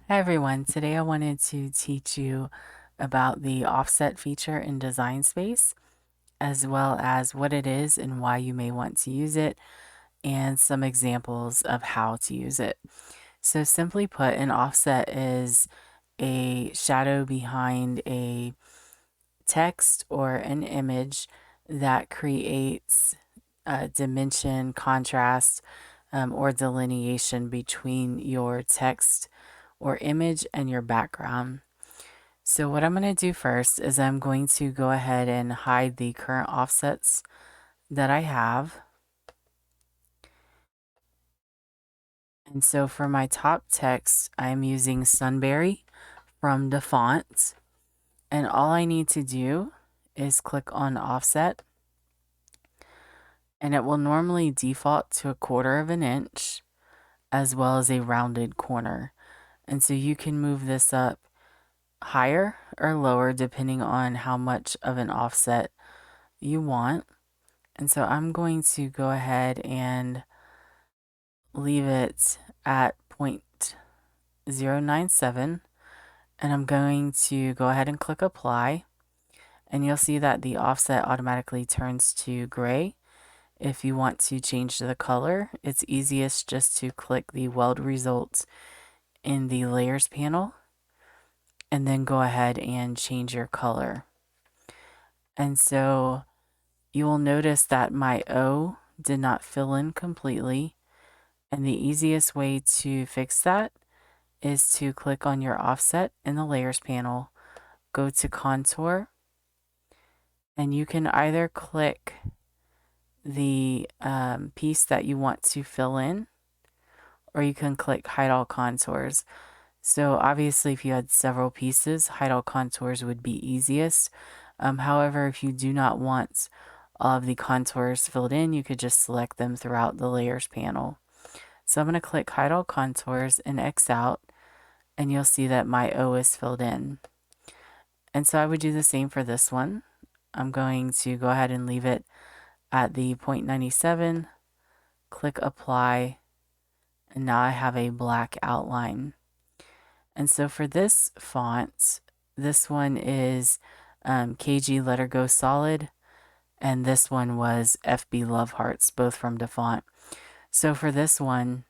Hi everyone, today I wanted to teach you about the offset feature in Design Space, as well as what it is and why you may want to use it, and some examples of how to use it. So simply put, an offset is a shadow behind a text or an image that creates a dimension, contrast, or delineation between your text or image and your background. So what I'm going to do first is I'm going to go ahead and hide the current offsets that I have. And so for my top text, I'm using Sunberry from the font. And all I need to do is click on offset. And it will normally default to 1/4 of an inch as well as a rounded corner. And so you can move this up higher or lower depending on how much of an offset you want. And so I'm going to go ahead and leave it at 0.097, and I'm going to go ahead and click apply, and you'll see that the offset automatically turns to gray. If you want to change the color, it's easiest just to click the weld results in the layers panel and then go ahead and change your color. And so you will notice that my O did not fill in completely. And the easiest way to fix that is to click on your offset in the layers panel, go to contour, and you can either click the piece that you want to fill in, or you can click hide all contours. So obviously if you had several pieces, hide all contours would be easiest. However, if you do not want all of the contours filled in, you could just select them throughout the layers panel. So I'm going to click hide all contours and X out, and you'll see that my O is filled in. And so I would do the same for this one. I'm going to go ahead and leave it at the 0.97, click apply, and now I have a black outline. And so for this font, this one is KG Letter Go Solid, and this one was FB Love Hearts, both from DeFont. So for this one,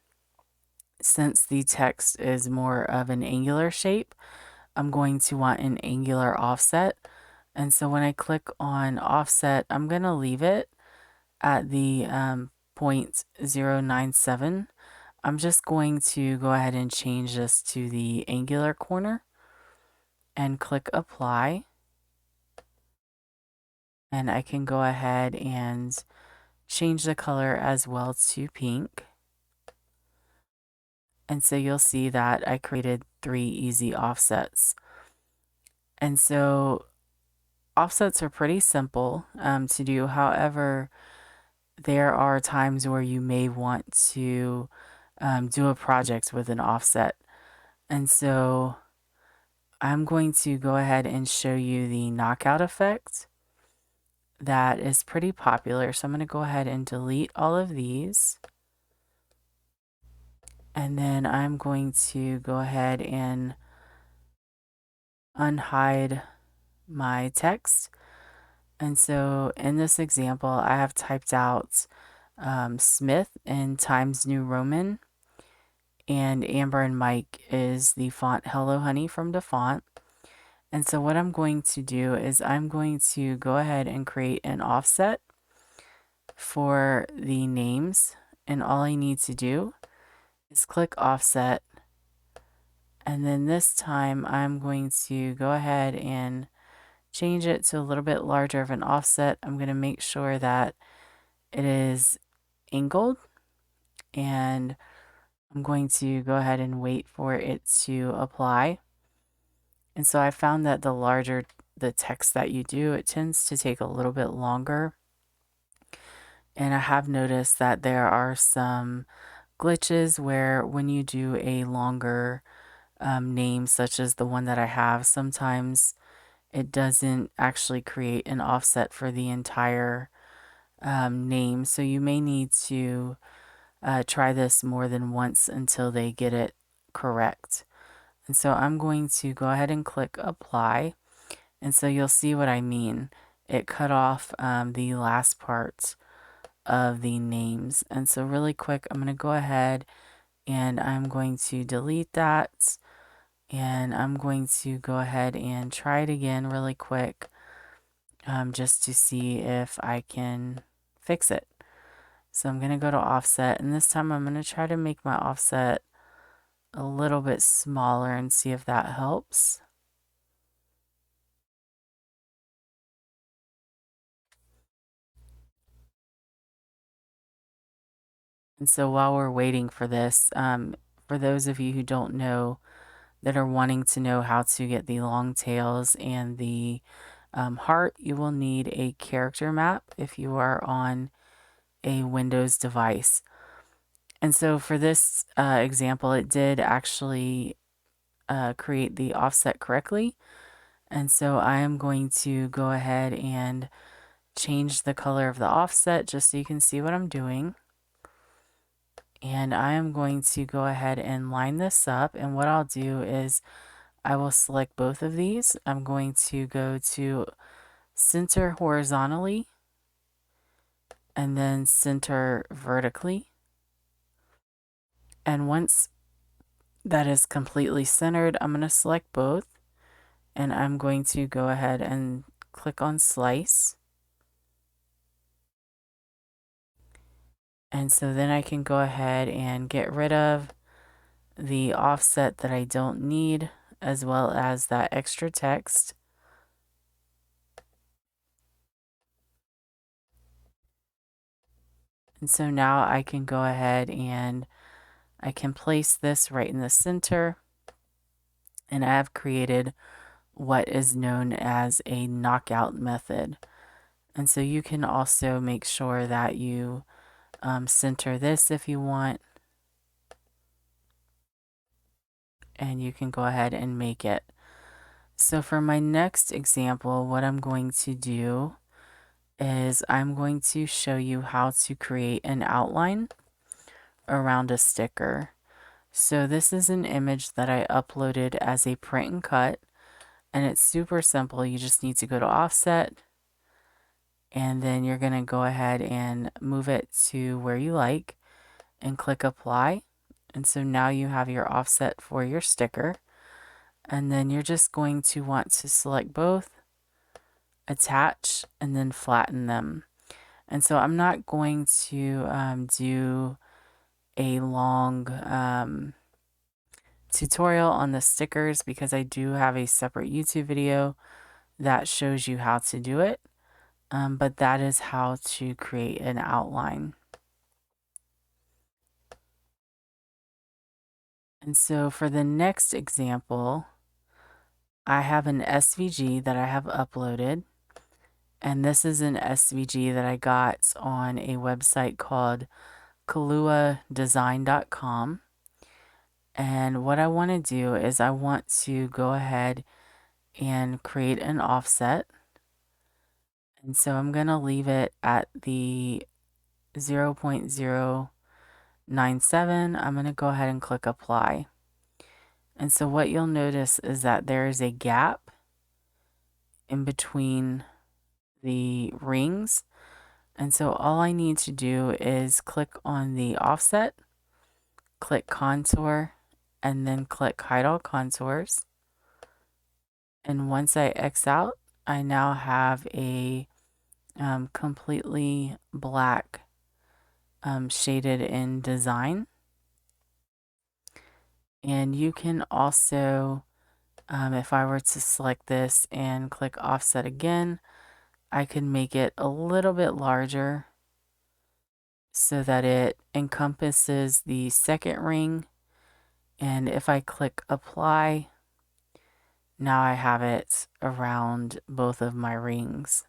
since the text is more of an angular shape, I'm going to want an angular offset. And so when I click on offset, I'm going to leave it at the 0.097. I'm just going to go ahead and change this to the angular corner and click apply. And I can go ahead and change the color as well to pink. And so you'll see that I created 3 easy offsets. And so offsets are pretty simple to do. However, there are times where you may want to do a project with an offset. And so I'm going to go ahead and show you the knockout effect that is pretty popular. So I'm going to go ahead and delete all of these. And then I'm going to go ahead and unhide my text. And so in this example, I have typed out Smith in Times New Roman, and Amber and Mike is the font Hello Honey from DeFont. And so what I'm going to do is I'm going to go ahead and create an offset for the names. And all I need to do is click offset. And then this time I'm going to go ahead and change it to a little bit larger of an offset. I'm going to make sure that it is angled, and I'm going to go ahead and wait for it to apply. And so I found that the larger the text that you do, it tends to take a little bit longer. And I have noticed that there are some glitches where when you do a longer name, such as the one that I have, sometimes it doesn't actually create an offset for the entire name. So you may need to try this more than once until they get it correct. And so I'm going to go ahead and click apply. And so you'll see what I mean. It cut off the last part of the names. And so really quick, I'm going to go ahead and I'm going to delete that. And I'm going to go ahead and try it again really quick, just to see if I can fix it. So I'm going to go to offset, and this time I'm going to try to make my offset a little bit smaller and see if that helps. And so while we're waiting for this, for those of you who don't know, that are wanting to know how to get the long tails and the heart, you will need a character map if you are on a Windows device. And so for this example, it did actually create the offset correctly. And so I am going to go ahead and change the color of the offset just so you can see what I'm doing. And I am going to go ahead and line this up. And what I'll do is I will select both of these. I'm going to go to center horizontally and then center vertically. And once that is completely centered, I'm going to select both and I'm going to go ahead and click on slice. And so then I can go ahead and get rid of the offset that I don't need, as well as that extra text. And so now I can go ahead and I can place this right in the center. And I have created what is known as a knockout method. And so you can also make sure that you center this if you want. And you can go ahead and make it. So for my next example, what I'm going to do is I'm going to show you how to create an outline around a sticker. So this is an image that I uploaded as a print and cut, and it's super simple. You just need to go to offset, and then you're going to go ahead and move it to where you like and click apply. And so now you have your offset for your sticker. And then you're just going to want to select both, attach, and then flatten them. And so I'm not going to do a long tutorial on the stickers because I do have a separate YouTube video that shows you how to do it. But that is how to create an outline. And so for the next example, I have an SVG that I have uploaded. And this is an SVG that I got on a website called kaluadesign.com. And what I want to do is I want to go ahead and create an offset. And so I'm going to leave it at the 0.097. I'm going to go ahead and click apply. And so what you'll notice is that there is a gap in between the rings. And so all I need to do is click on the offset, click contour, and then click hide all contours. And once I X out, I now have a completely black shaded in design. And you can also, if I were to select this and click offset again, I can make it a little bit larger so that it encompasses the second ring. And if I click apply, now I have it around both of my rings.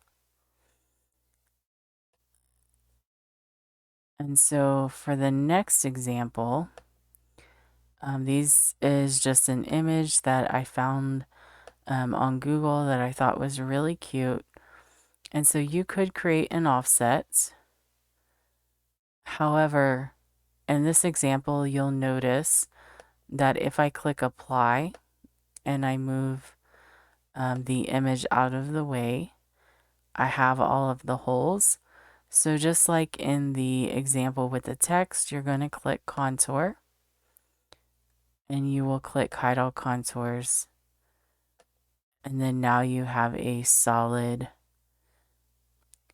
And so for the next example, these is just an image that I found on Google that I thought was really cute. And so you could create an offset. However, in this example, you'll notice that if I click apply, and I move the image out of the way, I have all of the holes. So just like in the example with the text, you're going to click contour and you will click hide all contours. And then now you have a solid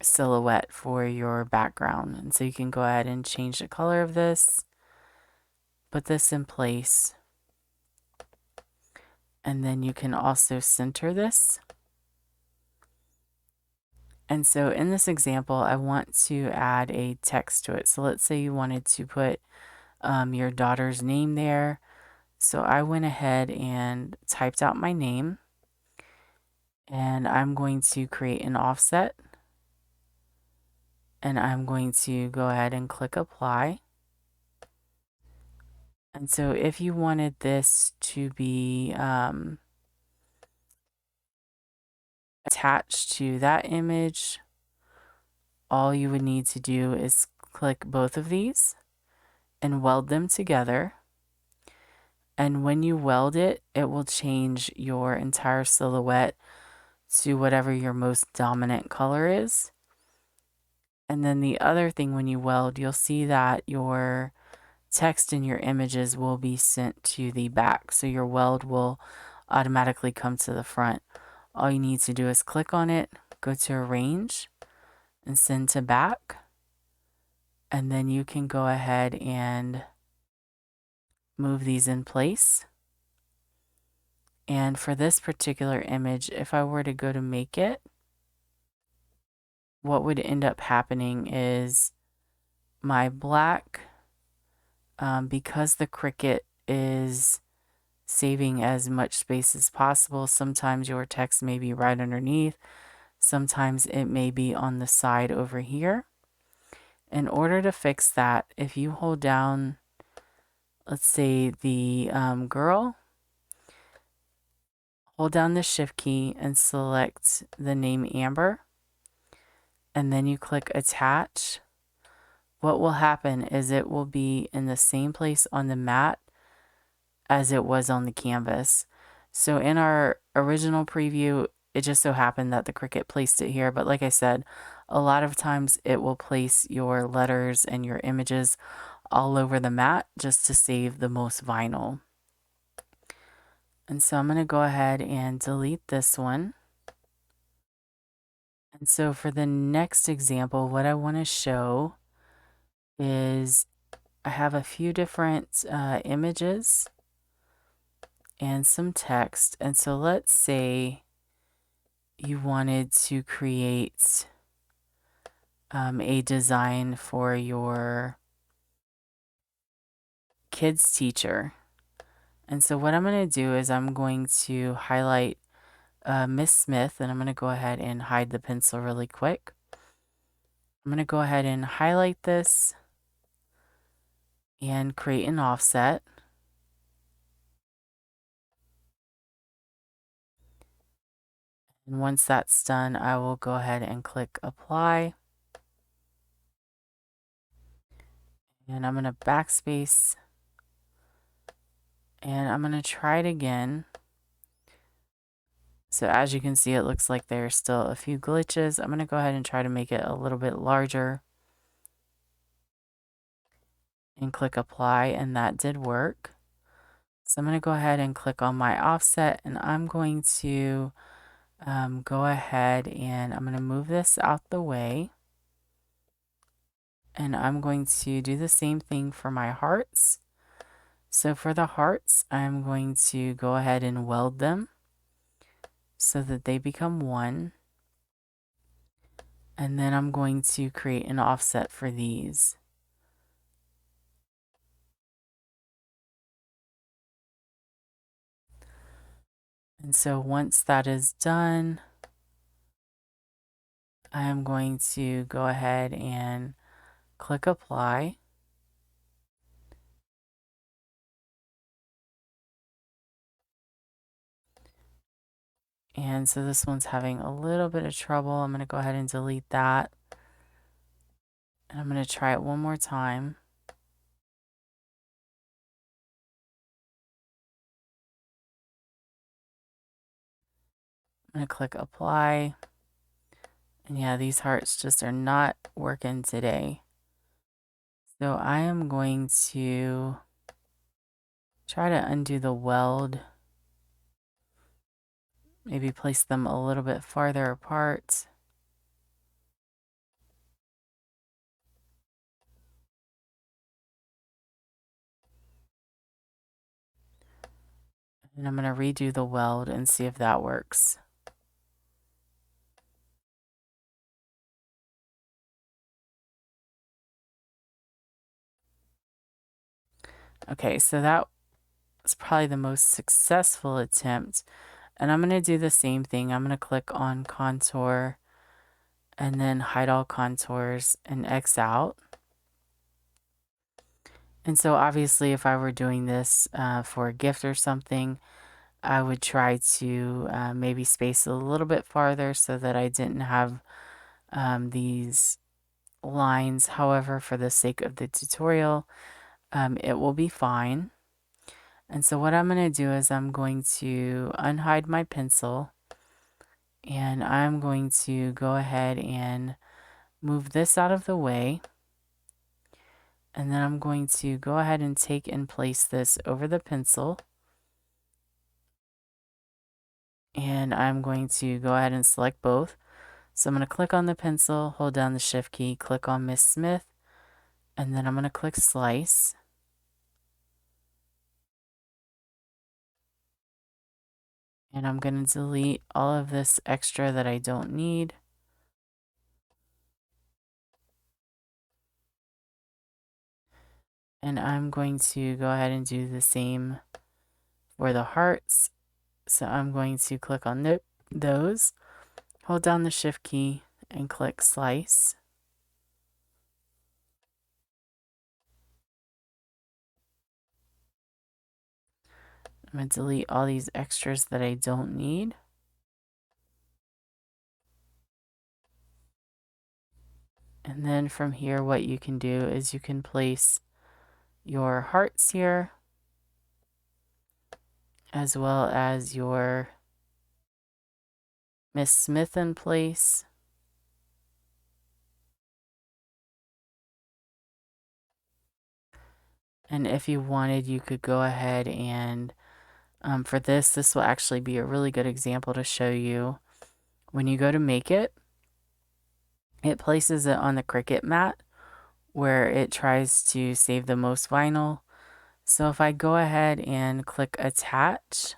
silhouette for your background. And so you can go ahead and change the color of this, put this in place, and then you can also center this. And so in this example, I want to add a text to it. So let's say you wanted to put your daughter's name there. So I went ahead and typed out my name, and I'm going to create an offset, and I'm going to go ahead and click apply. And so if you wanted this to be attached to that image, all you would need to do is click both of these and weld them together. And when you weld it, it will change your entire silhouette to whatever your most dominant color is. And then the other thing, when you weld, you'll see that your text in your images will be sent to the back. So your weld will automatically come to the front. All you need to do is click on it, go to arrange, and send to back. And then you can go ahead and move these in place. And for this particular image, if I were to go to make it, what would end up happening is my black, because the Cricut is saving as much space as possible, sometimes your text may be right underneath, sometimes it may be on the side over here. In order to fix that, if you hold down, let's say the girl, hold down the shift key and select the name Amber, and then you click attach. What will happen is it will be in the same place on the mat as it was on the canvas. So in our original preview, it just so happened that the Cricut placed it here. But like I said, a lot of times it will place your letters and your images all over the mat just to save the most vinyl. And so I'm going to go ahead and delete this one. And so for the next example, what I want to show is I have a few different images and some text. And so let's say you wanted to create a design for your kids teacher. And so what I'm going to do is I'm going to highlight Miss Smith, and I'm going to go ahead and hide the pencil really quick. I'm going to go ahead and highlight this and create an offset. And once that's done, I will go ahead and click apply. And I'm going to backspace. And I'm going to try it again. So as you can see, it looks like there's still a few glitches. I'm going to go ahead and try to make it a little bit larger. And click apply, and that did work. So I'm going to go ahead and click on my offset, and I'm going to go ahead and I'm going to move this out the way. And I'm going to do the same thing for my hearts. So for the hearts, I'm going to go ahead and weld them so that they become one. And then I'm going to create an offset for these. And so once that is done, I am going to go ahead and click apply. And so this one's having a little bit of trouble. I'm going to go ahead and delete that. And I'm going to try it one more time. I'm going to click apply. And yeah, these hearts just are not working today. So I am going to try to undo the weld. Maybe place them a little bit farther apart. And I'm going to redo the weld and see if that works. Okay, so that was probably the most successful attempt. And I'm going to do the same thing. I'm going to click on contour and then hide all contours and X out. And so obviously if I were doing this for a gift or something, I would try to maybe space a little bit farther so that I didn't have these lines. However, for the sake of the tutorial, it will be fine. And so what I'm going to do is I'm going to unhide my pencil and I'm going to go ahead and move this out of the way. And then I'm going to go ahead and take and place this over the pencil. And I'm going to go ahead and select both. So I'm going to click on the pencil, hold down the shift key, click on Miss Smith, and then I'm going to click slice. And I'm going to delete all of this extra that I don't need. And I'm going to go ahead and do the same for the hearts. So I'm going to click on those, hold down the shift key, and click slice. I'm going to delete all these extras that I don't need. And then from here, what you can do is you can place your hearts here, as well as your Miss Smith in place. And if you wanted, you could go ahead and for this will actually be a really good example to show you. When you go to make it, it places it on the Cricut mat where it tries to save the most vinyl. So if I go ahead and click attach,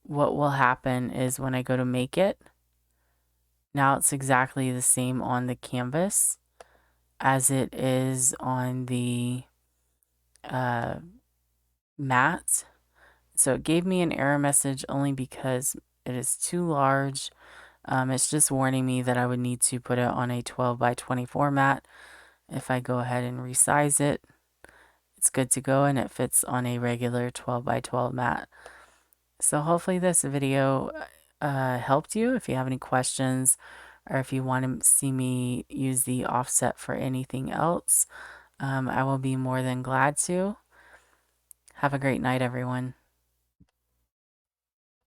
what will happen is when I go to make it, now it's exactly the same on the canvas as it is on the mat. So it gave me an error message only because it is too large. It's just warning me that I would need to put it on a 12 by 24 mat. If I go ahead and resize it, it's good to go and it fits on a regular 12 by 12 mat. So hopefully this video helped you. If you have any questions or if you want to see me use the offset for anything else, I will be more than glad to. Have a great night, everyone.